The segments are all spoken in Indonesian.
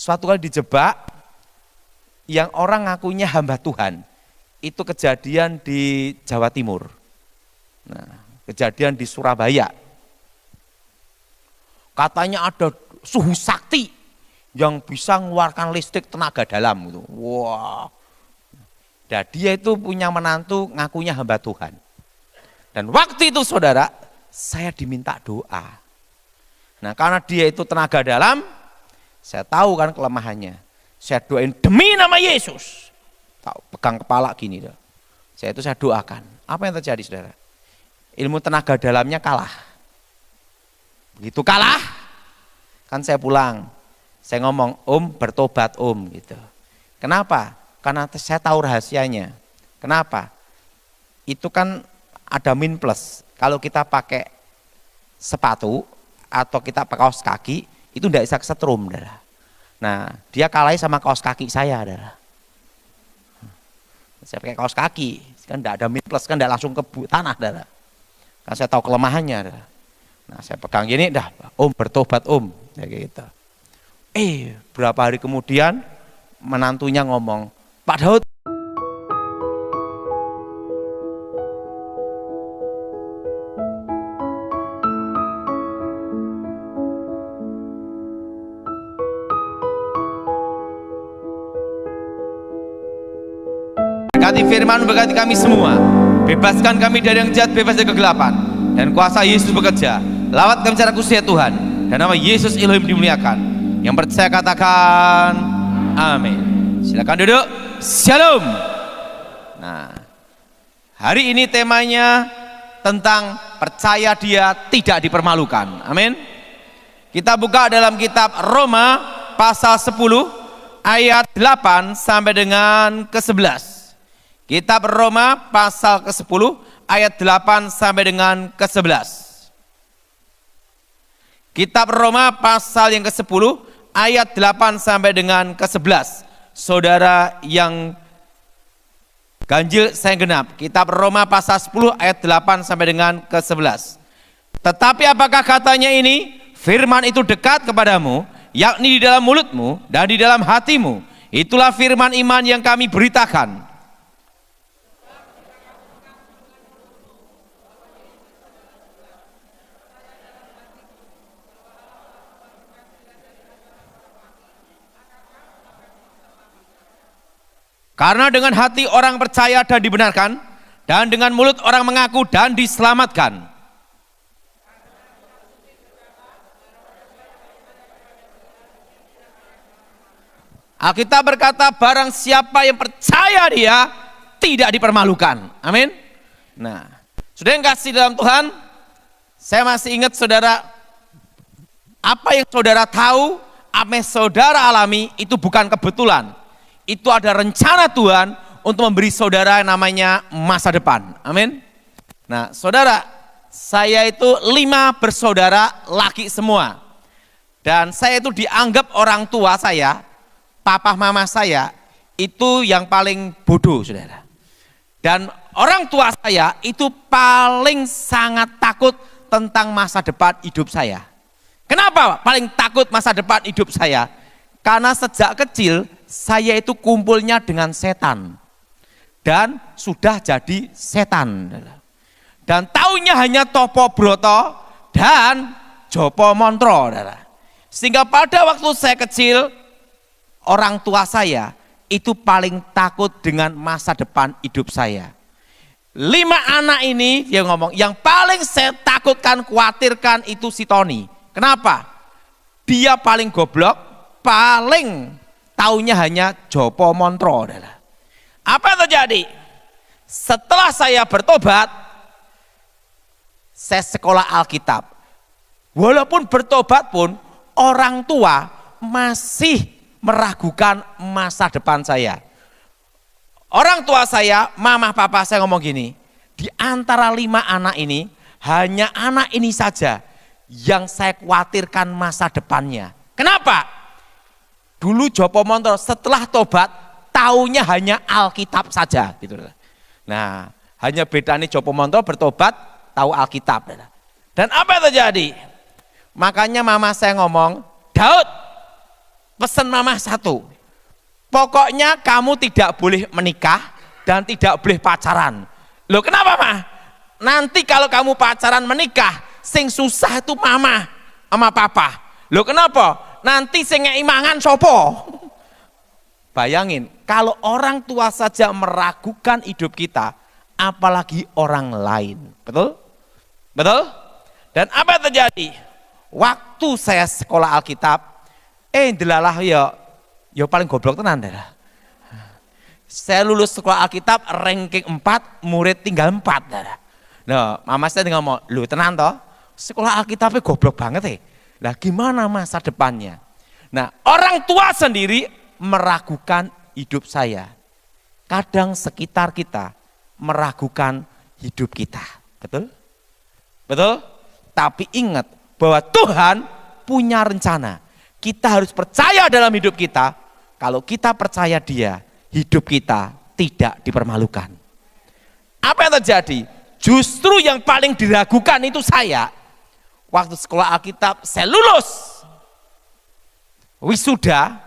suatu kali dijebak, yang orang ngakunya hamba Tuhan. Itu kejadian di Jawa Timur. Nah, kejadian di Surabaya. Katanya ada suhu sakti yang bisa mengeluarkan listrik tenaga dalam gitu. Wah. Dan dia itu punya menantu ngakunya hamba Tuhan. Dan waktu itu saudara, saya diminta doa. Nah, karena dia itu tenaga dalam, saya tahu kan kelemahannya. Saya doain demi nama Yesus. Tahu, pegang kepala gini dah. Saya doakan. Apa yang terjadi saudara? Ilmu tenaga dalamnya kalah. Begitu kalah, kan saya pulang. Saya ngomong, Om bertobat Om gitu. Kenapa? Karena saya tahu rahasianya. Kenapa? Itu kan ada min plus. Kalau kita pakai sepatu atau kita pakai kaos kaki, itu tidak bisa kesetrum. Nah, dia kalah sama kaos kaki saya. Saya pakai kaos kaki, kan tidak ada min plus, kan tidak langsung ke tanah. Kan saya tahu kelemahannya. Nah, saya pegang gini, dah, Om bertobat Om, ya gitu. Berapa hari kemudian menantunya ngomong, Pak Daud. Berkati firman, berkati kami semua. Bebaskan kami dari yang jahat, bebas dari kegelapan. Dan kuasa Yesus bekerja. Lawat kami secara khusus ya Tuhan. Dan nama Yesus Elohim dimuliakan. Yang percaya katakan amin. Silakan duduk. Shalom. Nah, hari ini temanya tentang percaya dia tidak dipermalukan. Amin. Kita buka dalam kitab Roma pasal 10 ayat 8 sampai dengan ke-11. Kitab Roma pasal ke-10 ayat 8 sampai dengan ke-11. Kitab Roma pasal yang ke-10 ayat 8 sampai dengan ke-11. Saudara yang ganjil saya genap. Kitab Roma pasal 10 ayat 8 sampai dengan ke-11. Tetapi apakah katanya ini? Firman itu dekat kepadamu, yakni di dalam mulutmu dan di dalam hatimu. Itulah firman iman yang kami beritakan. Karena dengan hati orang percaya dan dibenarkan, dan dengan mulut orang mengaku dan diselamatkan. Alkitab berkata, barang siapa yang percaya dia tidak dipermalukan. Amin. Nah, sudah yang kasih dalam Tuhan, saya masih ingat saudara, apa yang saudara tahu, apa yang saudara alami itu bukan kebetulan. Itu ada rencana Tuhan untuk memberi saudara yang namanya masa depan. Amin. Nah, saudara, saya itu 5 bersaudara laki semua. Dan saya itu dianggap orang tua saya, papa mama saya, itu yang paling bodoh, saudara. Dan orang tua saya itu paling sangat takut tentang masa depan hidup saya. Kenapa paling takut masa depan hidup saya? Karena sejak kecil saya itu kumpulnya dengan setan dan sudah jadi setan dan taunya hanya topo broto dan jopo montro, sehingga pada waktu saya kecil orang tua saya itu paling takut dengan masa depan hidup saya. 5 anak ini dia ngomong, yang paling saya takutkan, khawatirkan itu si Tony. Kenapa? Dia paling goblok, paling taunya hanya jopo montro. Apa yang terjadi? Setelah saya bertobat, saya sekolah Alkitab. Walaupun bertobat pun, orang tua masih meragukan masa depan saya. Orang tua saya, mama papa saya ngomong gini, di antara 5 anak ini, hanya anak ini saja yang saya khawatirkan masa depannya. Kenapa? Dulu Jopo Montro setelah tobat taunya hanya Alkitab saja gitu. Nah, hanya bedanya Jopo Montro bertobat tahu Alkitab. Dan apa yang terjadi? Makanya mama saya ngomong, Daud, pesan mama satu. Pokoknya kamu tidak boleh menikah dan tidak boleh pacaran. Loh kenapa mah? Nanti kalau kamu pacaran menikah, sing susah itu mama sama papa. Loh kenapa? Nanti sing ngei mangan sopo. Bayangin, kalau orang tua saja meragukan hidup kita, apalagi orang lain. Betul? Betul? Dan apa yang terjadi? Waktu saya sekolah Alkitab, delalah ya paling goblok tenan dah. Saya lulus sekolah Alkitab ranking 4, murid tinggal 4 dah. Nah, mama saya ngomong, "Lu tenan toh? Sekolah Alkitabnya goblok banget ya." Lah gimana masa depannya? Nah, orang tua sendiri meragukan hidup saya. Kadang sekitar kita meragukan hidup kita. Betul? Betul? Tapi ingat bahwa Tuhan punya rencana. Kita harus percaya dalam hidup kita. Kalau kita percaya Dia, hidup kita tidak dipermalukan. Apa yang terjadi? Justru yang paling diragukan itu saya. Waktu sekolah Alkitab, saya lulus. Wisuda,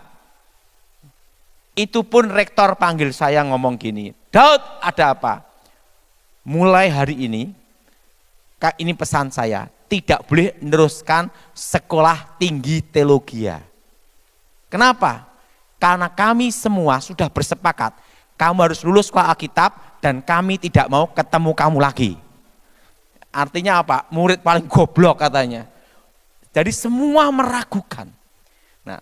itu pun rektor panggil saya ngomong gini, "Daud, ada apa? Mulai hari ini pesan saya, tidak boleh meneruskan sekolah tinggi teologi. Kenapa? Karena kami semua sudah bersepakat, kamu harus lulus sekolah Alkitab dan kami tidak mau ketemu kamu lagi." Artinya apa? Murid paling goblok katanya. Jadi semua meragukan. Nah,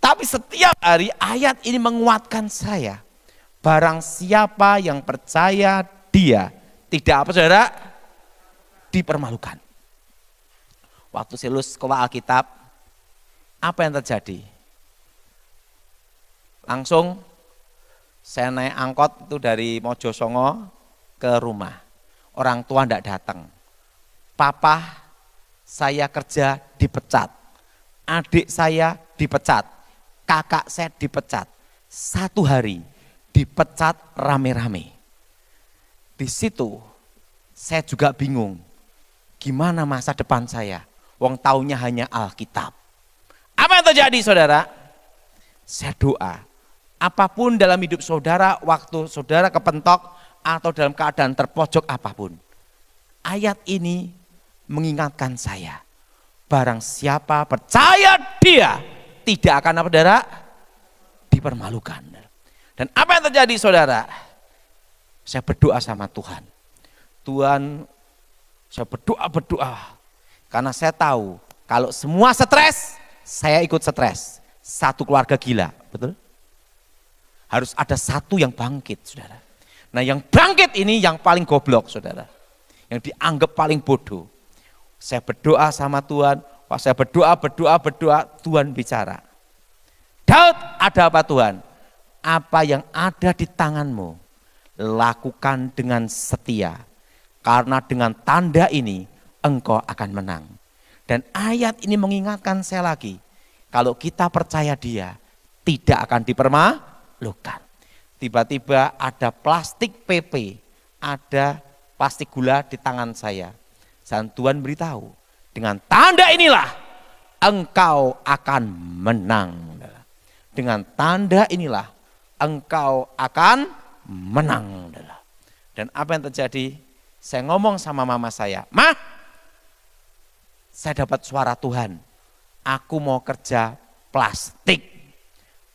tapi setiap hari ayat ini menguatkan saya. Barang siapa yang percaya Dia, tidak apa saudara? Dipermalukan. Waktu saya lulus sekolah Alkitab, apa yang terjadi? Langsung saya naik angkot itu dari Mojosongo ke rumah. Orang tua tidak datang. Papa saya kerja dipecat. Adik saya dipecat. Kakak saya dipecat. 1 hari dipecat rame-rame. Di situ saya juga bingung. Gimana masa depan saya? Wong taunya hanya Alkitab. Apa yang terjadi saudara? Saya doa. Apapun dalam hidup saudara, waktu saudara kepentok atau dalam keadaan terpojok apapun. Ayat ini mengingatkan saya. Barang siapa percaya Dia, tidak akan apa saudara? Dipermalukan. Dan apa yang terjadi saudara? Saya berdoa sama Tuhan. Tuhan, saya berdoa. Karena saya tahu kalau semua stres, saya ikut stres. Satu keluarga gila, betul? Harus ada satu yang bangkit, saudara. Nah, yang bangkit ini yang paling goblok, saudara. Yang dianggap paling bodoh. Saya berdoa sama Tuhan, pas saya berdoa, Tuhan bicara. "Daud, ada apa Tuhan? Apa yang ada di tanganmu, lakukan dengan setia. Karena dengan tanda ini, engkau akan menang." Dan ayat ini mengingatkan saya lagi, kalau kita percaya Dia, tidak akan dipermalukan. Tiba-tiba ada plastik PP, ada plastik gula di tangan saya. Dan Tuhan beritahu, dengan tanda inilah engkau akan menang. Dengan tanda inilah engkau akan menang. Dan apa yang terjadi? Saya ngomong sama mama saya, "Ma, saya dapat suara Tuhan. Aku mau kerja plastik."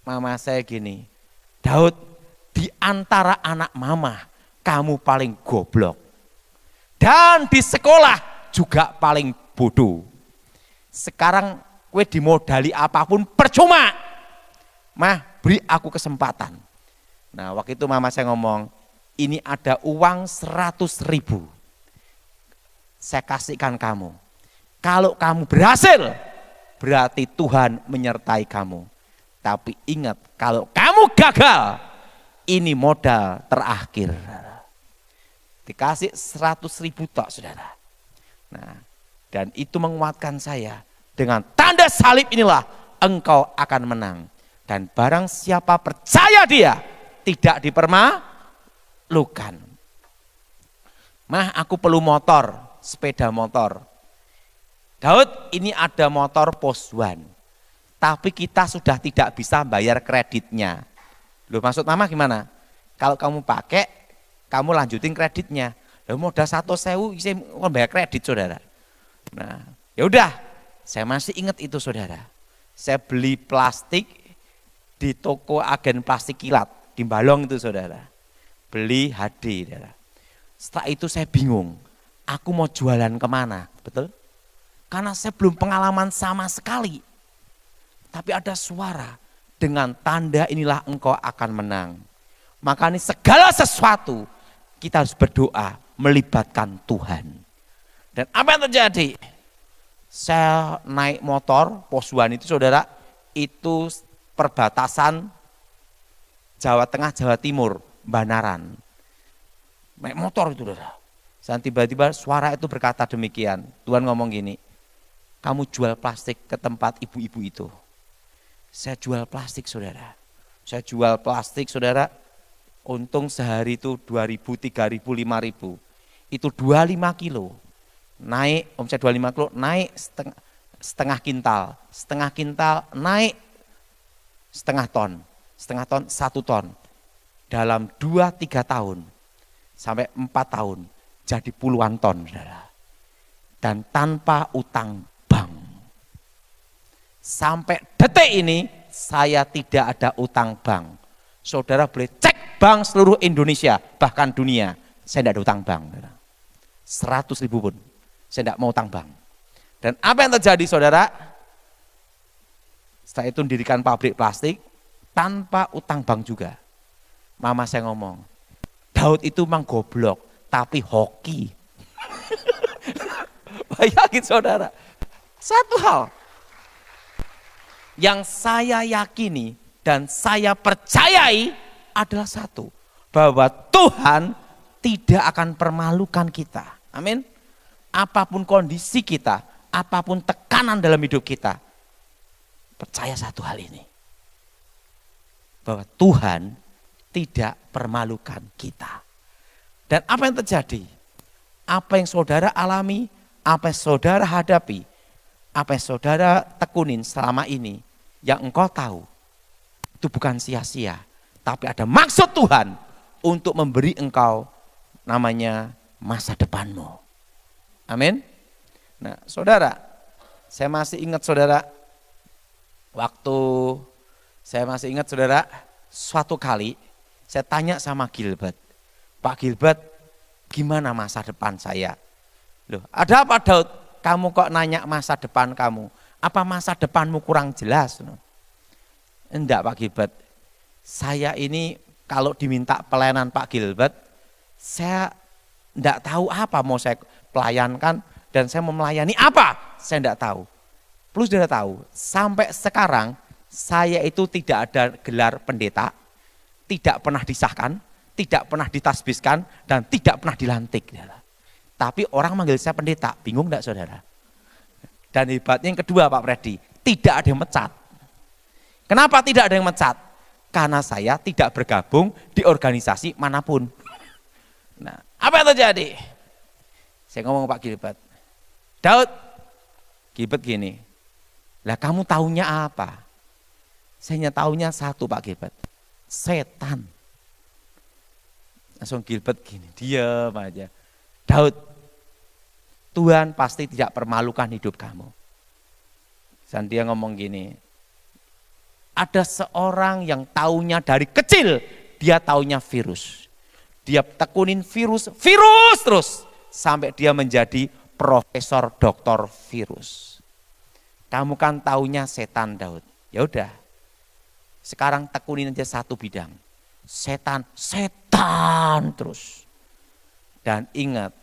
Mama saya gini, "Daud, di antara anak mama, kamu paling goblok. Dan di sekolah juga paling bodoh. Sekarang kue dimodali apapun percuma. Mah, beri aku kesempatan." Nah, waktu itu mama saya ngomong, "Ini ada uang 100.000. Saya kasihkan kamu. Kalau kamu berhasil, berarti Tuhan menyertai kamu. Tapi ingat, kalau kamu gagal, ini modal terakhir." Dikasih 100.000 tok, saudara. Nah, dan itu menguatkan saya. Dengan tanda salib inilah engkau akan menang. Dan barang siapa percaya Dia, tidak dipermalukan. "Mah, aku perlu motor, sepeda motor." "Daud, ini ada motor Poswan. tapi kita sudah tidak bisa bayar kreditnya. Loh, maksud mama gimana? Kalau kamu pakai, kamu lanjutin kreditnya. Loh, modal 1.000 saya mau bayar kredit, saudara. Nah, ya udah, saya masih ingat itu, saudara. Saya beli plastik di toko agen plastik kilat di Balong itu, saudara. Beli HD, saudara. Setelah itu saya bingung, aku mau jualan kemana, betul? Karena saya belum pengalaman sama sekali. Tapi ada suara, dengan tanda inilah engkau akan menang. Makanya segala sesuatu kita harus berdoa melibatkan Tuhan. Dan apa yang terjadi? Saya naik motor, Posuan itu saudara, itu perbatasan Jawa Tengah, Jawa Timur, Banaran. Naik motor itu saudara. Dan tiba-tiba suara itu berkata demikian. Tuhan ngomong gini, kamu jual plastik ke tempat ibu-ibu itu. Saya jual plastik saudara. Saya jual plastik saudara, untung sehari itu 2.000, 3.000, 5.000. Itu 25 kilo. Naik, omset 25 kilo, naik setengah kintal. Setengah kintal naik setengah ton 1 ton. Dalam 2-3 tahun, sampai 4 tahun, jadi puluhan ton saudara. Dan tanpa utang bank. Sampai detik ini saya tidak ada utang bank. Saudara boleh cek bank seluruh Indonesia, bahkan dunia, saya tidak ada utang bank. 100.000 pun, saya tidak mau utang bank. Dan apa yang terjadi saudara? Setelah itu mendirikan pabrik plastik, tanpa utang bank juga. Mama saya ngomong, Daud itu memang goblok, tapi hoki. Bayangin saudara, satu hal yang saya yakini dan saya percayai adalah satu, bahwa Tuhan tidak akan permalukan kita. Amin. Apapun kondisi kita, apapun tekanan dalam hidup kita, percaya satu hal ini, bahwa Tuhan tidak permalukan kita. Dan apa yang terjadi? Apa yang saudara alami, apa yang saudara hadapi, apa yang saudara tekunin selama ini, yang engkau tahu, itu bukan sia-sia, tapi ada maksud Tuhan untuk memberi engkau namanya masa depanmu. Amin. Nah saudara, saya masih ingat saudara, suatu kali saya tanya sama Gilbert, Pak Gilbert, gimana masa depan saya? Loh, ada apa Daud? Kamu kok nanya masa depan kamu? Apa masa depanmu kurang jelas? Enggak Pak Gilbert, saya ini kalau diminta pelayanan Pak Gilbert, saya enggak tahu apa mau saya pelayankan dan saya mau melayani apa, saya enggak tahu. Plus sudah tahu, sampai sekarang saya itu tidak ada gelar pendeta, tidak pernah disahkan, tidak pernah ditasbiskan, dan tidak pernah dilantik. Tapi orang manggil saya pendeta, bingung enggak saudara? Dan hebatnya yang kedua Pak Freddy, tidak ada yang mecat. Kenapa tidak ada yang mecat? Karena saya tidak bergabung di organisasi manapun. Nah, apa yang terjadi? Saya ngomong Pak Gilbert, Daud, Gilbert gini, lah kamu taunya apa? Saya taunya satu Pak Gilbert, setan. Langsung Gilbert gini, diam aja. Daud, Tuhan pasti tidak permalukan hidup kamu. Dan dia ngomong gini, ada seorang yang taunya dari kecil, dia taunya virus. Dia tekunin virus terus, sampai dia menjadi profesor doktor virus. Kamu kan taunya setan Daud. Ya udah, sekarang tekunin aja satu bidang. Setan terus. Dan ingat,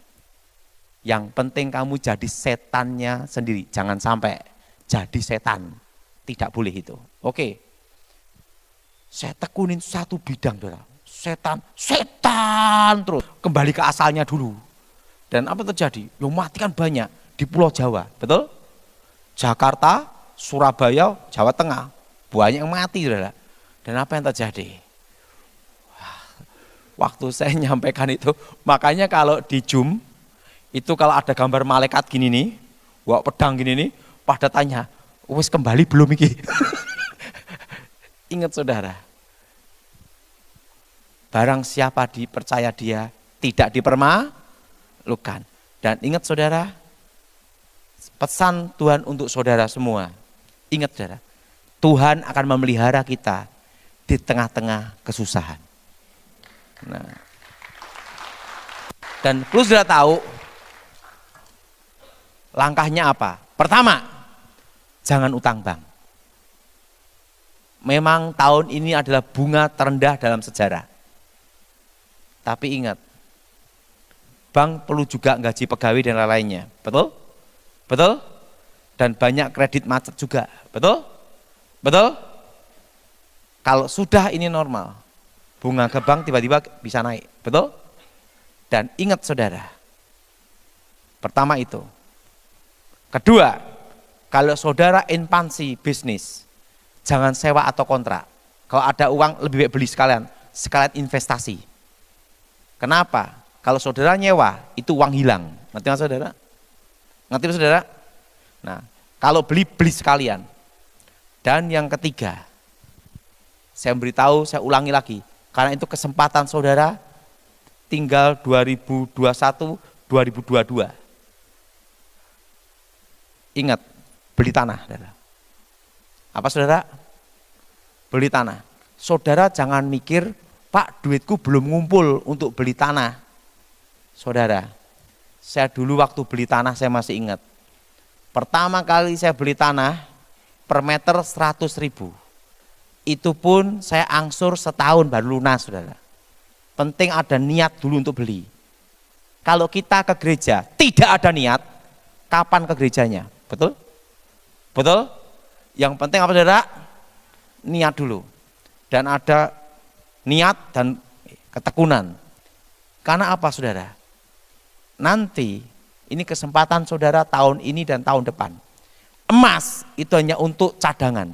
yang penting kamu jadi setannya sendiri, jangan sampai jadi setan. Tidak boleh itu. Oke. Saya tekunin satu bidang, saudara. Setan terus. Kembali ke asalnya dulu. Dan apa terjadi? Yang mati kan banyak di Pulau Jawa, betul? Jakarta, Surabaya, Jawa Tengah. Banyak yang mati, saudara. Dan apa yang terjadi? Waktu saya nyampaikan itu, makanya kalau di Zoom, itu kalau ada gambar malaikat gini nih, bawa pedang gini nih, pada tanya, Wes kembali belum iki? Ingat saudara, barang siapa dipercaya dia tidak dipermalukan. Dan ingat saudara, pesan Tuhan untuk saudara semua. Ingat saudara, Tuhan akan memelihara kita di tengah-tengah kesusahan. Nah, dan perlu saudara tahu langkahnya apa? Pertama, jangan utang bank. Memang tahun ini adalah bunga terendah dalam sejarah. Tapi ingat, bank perlu juga gaji pegawai dan lain-lainnya. Betul? Betul? Dan banyak kredit macet juga. Betul? Betul? Kalau sudah ini normal, bunga ke bank tiba-tiba bisa naik. Betul? Dan ingat saudara, pertama itu. Kedua, kalau saudara ekspansi bisnis, jangan sewa atau kontrak. Kalau ada uang lebih baik beli sekalian investasi. Kenapa? Kalau saudara nyewa, itu uang hilang. Ngerti nggak saudara? Ngerti saudara? Nah, kalau beli sekalian. Dan yang ketiga, saya beritahu, saya ulangi lagi. Karena itu kesempatan saudara tinggal 2021, 2022. Ingat, beli tanah. Saudara. Apa saudara? Beli tanah. Saudara jangan mikir, Pak duitku belum ngumpul untuk beli tanah. Saudara, saya dulu waktu beli tanah saya masih ingat. Pertama kali saya beli tanah per meter 100.000. Itu pun saya angsur setahun baru lunas saudara. Penting ada niat dulu untuk beli. Kalau kita ke gereja tidak ada niat, kapan ke gerejanya? Betul? Betul? Yang penting apa saudara? Niat dulu. Dan ada niat dan ketekunan. Karena apa saudara? Nanti ini kesempatan saudara tahun ini dan tahun depan. Emas itu hanya untuk cadangan.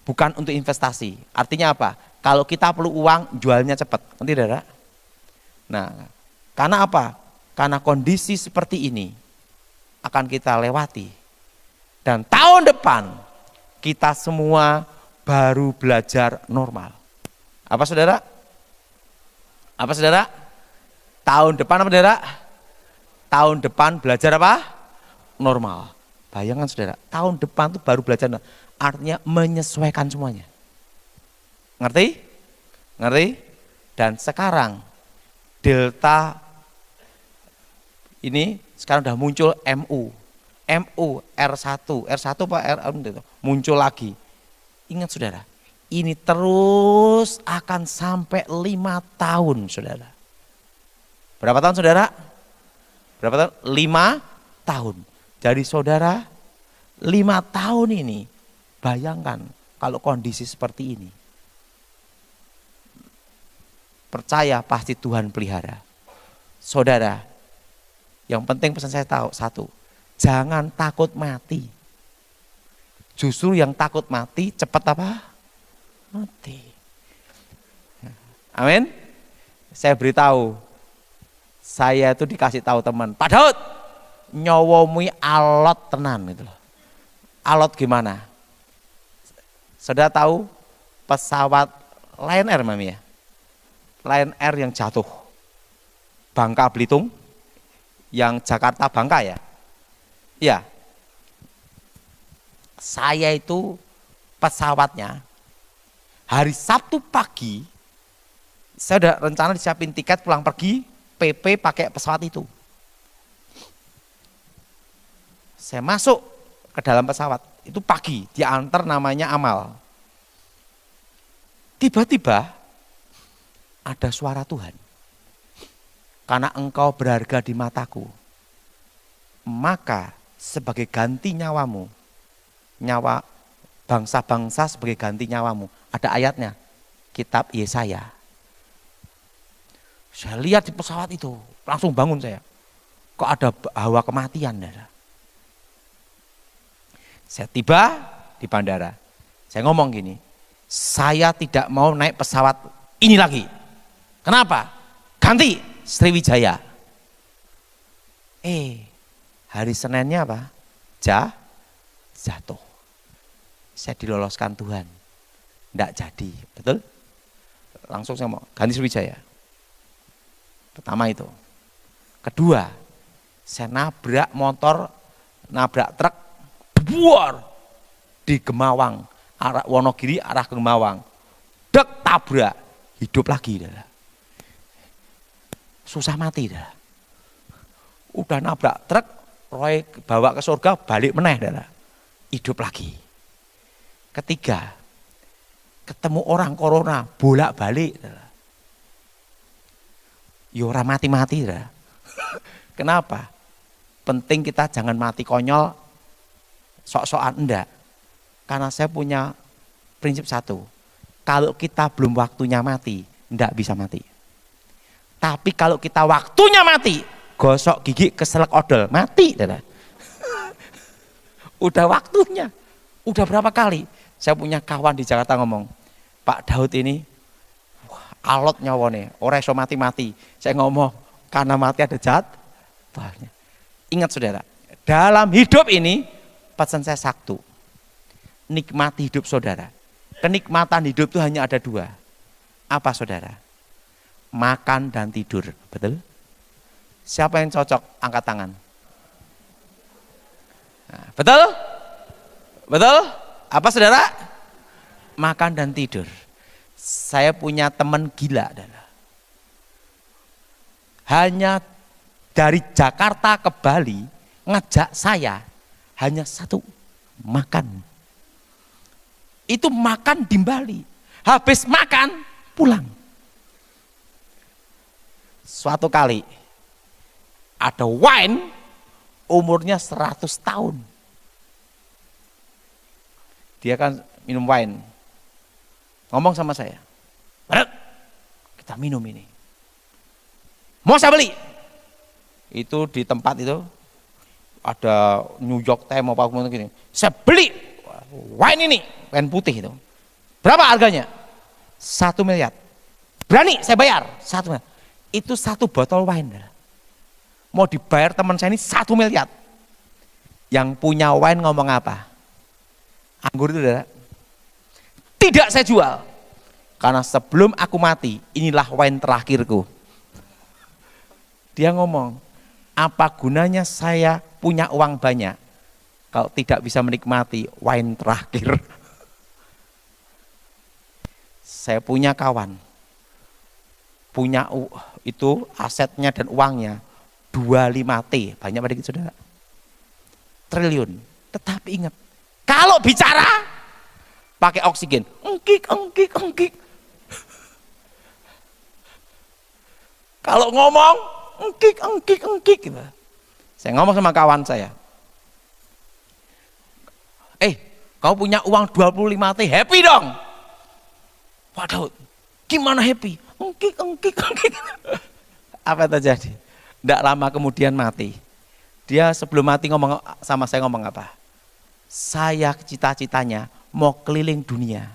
Bukan untuk investasi. Artinya apa? Kalau kita perlu uang, jualnya cepat. Nanti saudara. Nah, karena apa? Karena kondisi seperti ini akan kita lewati. Dan tahun depan kita semua baru belajar normal. Apa saudara? Apa saudara? Tahun depan apa saudara? Tahun depan belajar apa? Normal. Bayangkan saudara, tahun depan itu baru belajar normal. Artinya menyesuaikan semuanya. Ngerti? Ngerti? Dan sekarang Delta ini sekarang udah muncul MU R1 apa R muncul lagi. Ingat saudara, ini terus akan sampai 5 tahun saudara. Berapa tahun saudara? Berapa tahun? 5 tahun. Jadi saudara 5 tahun ini, bayangkan kalau kondisi seperti ini. Percaya pasti Tuhan pelihara. Saudara, yang penting pesan saya tahu satu, jangan takut mati. Justru yang takut mati cepat apa? Mati. Amin. Saya beritahu, saya itu dikasih tahu teman, Pak Daud, nyawamu alot tenan gitu loh. Alot gimana? Saudara tahu pesawat Lion Air Mami ya? Lion Air yang jatuh Bangka Belitung, yang Jakarta Bangka ya? Iya. Saya itu pesawatnya hari Sabtu pagi, saya udah rencana disiapin tiket pulang pergi, PP pakai pesawat itu. Saya masuk ke dalam pesawat, itu pagi, diantar namanya Amal. Tiba-tiba ada suara Tuhan. Karena engkau berharga di mataku, maka sebagai ganti nyawamu, nyawa bangsa-bangsa sebagai ganti nyawamu. Ada ayatnya, kitab Yesaya. Saya lihat di pesawat itu, langsung bangun saya. Kok ada hawa kematian? Saya tiba di bandara. Saya ngomong gini, saya tidak mau naik pesawat ini lagi. Kenapa? Ganti Sriwijaya. Hari Seninnya apa? jatuh. Saya diloloskan Tuhan. Tidak jadi, betul? Langsung saya mau ganti Sriwijaya. Pertama itu. Kedua, saya nabrak motor, nabrak truk, buar di Gemawang, arah Wonogiri, arah Gemawang. Dek, tabrak, hidup lagi. Dah. Susah mati. Dah. Udah nabrak truk, Roy bawa ke surga, balik meneh. Dah. Hidup lagi. Ketiga, ketemu orang corona, bolak-balik. Yora mati-mati. Kenapa? Penting kita jangan mati konyol, sok-sokan enggak. Karena saya punya prinsip satu, kalau kita belum waktunya mati, enggak bisa mati. Tapi kalau kita waktunya mati, gosok gigi keselak odol, mati. Udah waktunya, udah berapa kali. Saya punya kawan di Jakarta ngomong, Pak Daud ini, alot nyawane, ora iso mati-mati. Saya ngomong, karena mati ada jatuh. Ingat saudara, dalam hidup ini pesan saya satu, nikmati hidup saudara. Kenikmatan hidup itu hanya ada dua. Apa saudara? Makan dan tidur, betul? Siapa yang cocok? Angkat tangan. Nah, betul? Betul? Apa saudara? Makan dan tidur. Saya punya teman gila, saudara. Hanya dari Jakarta ke Bali ngajak saya hanya satu, makan. Itu makan di Bali. Habis makan pulang. Suatu kali ada wine umurnya 100 tahun. Dia kan minum wine. Ngomong sama saya, "Barat, kita minum ini. Mau saya beli?" Itu di tempat itu ada New York Times apa gini. Saya beli wine ini, wine putih itu. Berapa harganya? 1 miliar. Berani saya bayar 1 miliar. Itu 1 botol wine. Mau dibayar teman saya ini 1 miliar. Yang punya wine ngomong apa? Anggur itu tidak saya jual. Karena sebelum aku mati, inilah wine terakhirku. Dia ngomong, apa gunanya saya punya uang banyak kalau tidak bisa menikmati wine terakhir. Saya punya kawan, punya itu asetnya dan uangnya 25T, banyak pada kita saudara, triliun. Tetapi ingat, kalau bicara pakai oksigen, engkik. Kalau ngomong, engkik. Gitu. Saya ngomong sama kawan saya, kau punya uang 25T, happy dong. Pak Daud, gimana happy? Engkik. Apa terjadi? Tidak lama kemudian mati. Dia sebelum mati ngomong sama saya, ngomong apa? Saya cita-citanya mau keliling dunia.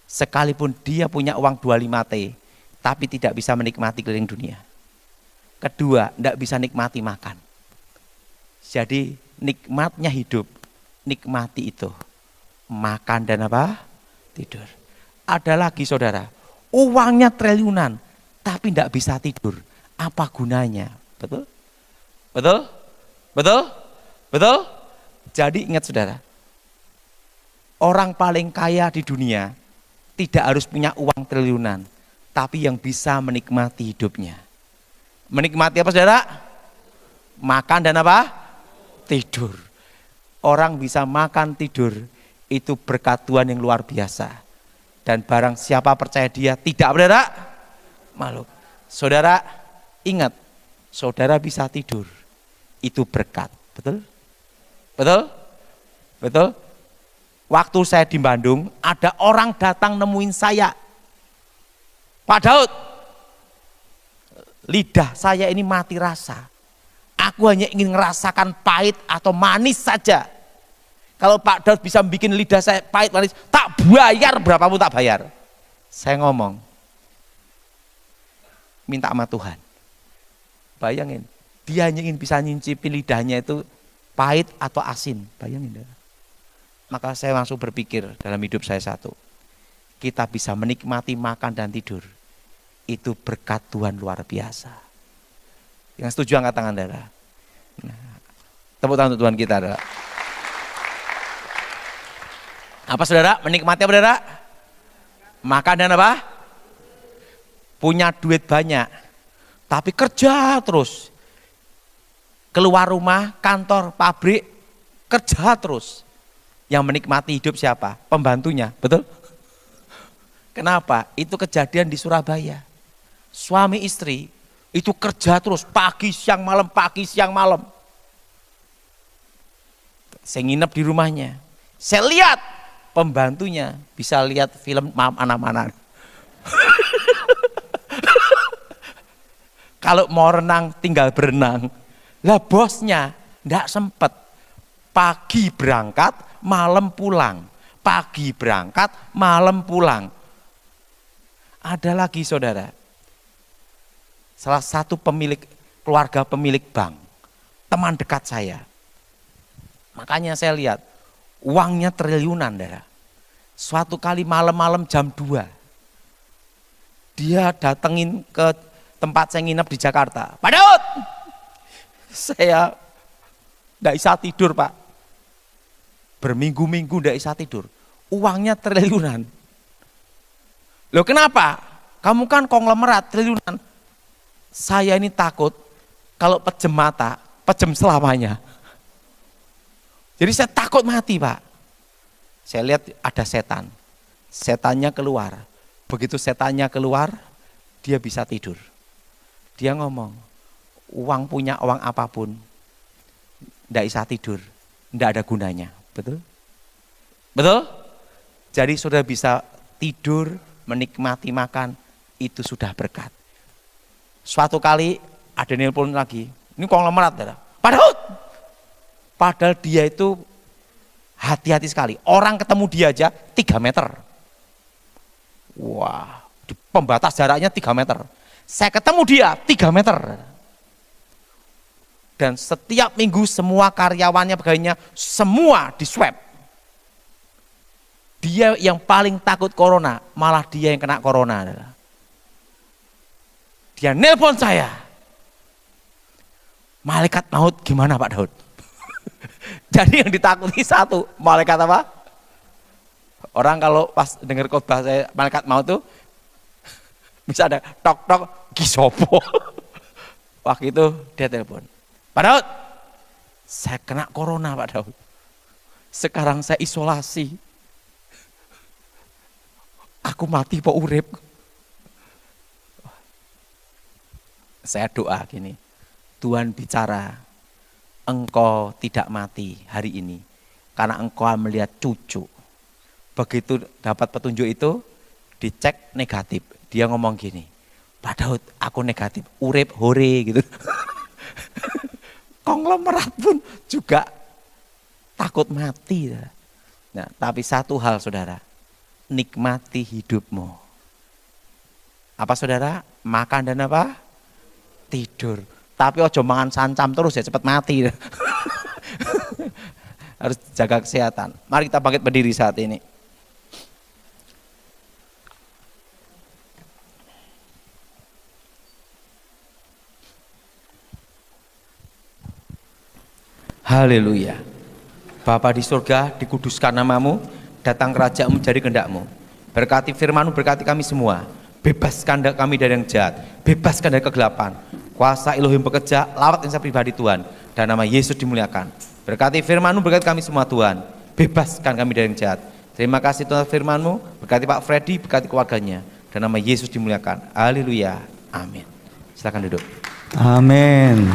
Sekalipun dia punya uang 25T, tapi tidak bisa menikmati keliling dunia. Kedua, tidak bisa nikmati makan. Jadi nikmatnya hidup, nikmati itu. Makan dan apa? Tidur. Ada lagi saudara, uangnya triliunan, tapi tidak bisa tidur. Apa gunanya? Betul? Betul? Betul? Betul? Jadi ingat saudara, orang paling kaya di dunia tidak harus punya uang triliunan, tapi yang bisa menikmati hidupnya. Menikmati apa saudara? Makan dan apa? Tidur. Orang bisa makan tidur, itu berkat Tuhan yang luar biasa. Dan barang siapa percaya dia tidak saudara malu. Saudara ingat, saudara bisa tidur, itu berkat. Betul? Betul? Betul? Waktu saya di Bandung, ada orang datang nemuin saya. Pak Daud, lidah saya ini mati rasa. Aku hanya ingin merasakan pahit atau manis saja. Kalau Pak Daud bisa bikin lidah saya pahit manis, tak bayar berapapun tak bayar. Saya ngomong, minta sama Tuhan. Bayangin, dia hanya ingin bisa nyincipin lidahnya itu pahit atau asin. Bayangin. maka saya langsung berpikir dalam hidup saya satu. Kita bisa menikmati makan dan tidur. Itu berkat Tuhan luar biasa. Yang setuju angkat tangan, saudara. Nah, tepuk tangan untuk Tuhan kita, saudara. Apa saudara? Menikmati apa saudara? Makan dan apa? Punya duit banyak, tapi kerja terus. Keluar rumah, kantor, pabrik, kerja terus. Yang menikmati hidup siapa? Pembantunya, betul? Kenapa? Itu kejadian di Surabaya. Suami istri itu kerja terus, pagi siang malam, pagi siang malam. Saya nginep di rumahnya. Saya lihat pembantunya bisa lihat film mana-mana. Kalau mau renang tinggal berenang. Lah bosnya enggak sempet. Pagi berangkat, malam pulang. Pagi berangkat, malam pulang. Ada lagi saudara. Salah satu keluarga pemilik bank, teman dekat saya. Makanya saya lihat uangnya triliunan, saudara. Suatu kali malam-malam jam 2, dia datengin ke tempat saya nginep di Jakarta. Pak Daud, saya tidak bisa tidur Pak. Berminggu-minggu tidak bisa tidur. Uangnya triliunan. Loh kenapa? Kamu kan konglomerat triliunan. Saya ini takut kalau pejem mata, pejem selamanya. Jadi saya takut mati Pak. Saya lihat ada setan. Setannya keluar. Begitu setannya keluar, dia bisa tidur. Dia ngomong, punya uang apapun, tidak bisa tidur, tidak ada gunanya. Betul? Betul? Jadi sudah bisa tidur, menikmati makan, itu sudah berkat. Suatu kali ada nelpon lagi, ini konglomerat, Pak Daud. Padahal dia itu hati-hati sekali. Orang ketemu dia aja 3 meter. Wah, pembatas jaraknya 3 meter. Saya ketemu dia 3 meter. Dan setiap minggu semua karyawannya, pegawainya, semua di swab. Dia yang paling takut corona, malah dia yang kena corona. Dia nelpon saya. Malaikat maut gimana Pak Daud? Jadi yang ditakuti satu, malaikat apa? Orang kalau pas dengar khotbah saya malaikat maut tuh bisa ada tok-tok gisopo. Waktu itu dia telepon. Pak Daud, saya kena corona Pak Daud. Sekarang saya isolasi. Aku mati po urip. Saya doa gini, Tuhan bicara, engkau tidak mati hari ini, karena engkau melihat cucu. Begitu dapat petunjuk itu, dicek negatif. Dia ngomong gini, Pak Daud, aku negatif, urip hore gitu. Konglomerat pun juga takut mati. Nah, tapi satu hal saudara, nikmati hidupmu. Apa saudara? Makan dan apa? Tidur. Tapi ojo mangan sancam terus ya, cepat mati. Harus jaga kesehatan. Mari kita bangkit berdiri saat ini. Haleluya. Bapa di surga, dikuduskan namamu, datang kerajaanmu, jadi kehendakmu. Berkati firman-Mu, berkati kami semua. Bebaskan kami dari yang jahat, bebaskan dari kegelapan. Kuasa Elohim bekerja, lawat insan pribadi Tuhan, dan nama Yesus dimuliakan. Berkati firman-Mu, berkati kami semua Tuhan. Bebaskan kami dari yang jahat. Terima kasih Tuhan firman-Mu, berkati Pak Freddy, berkati keluarganya, dan nama Yesus dimuliakan. Haleluya. Amin. Silakan duduk. Amin.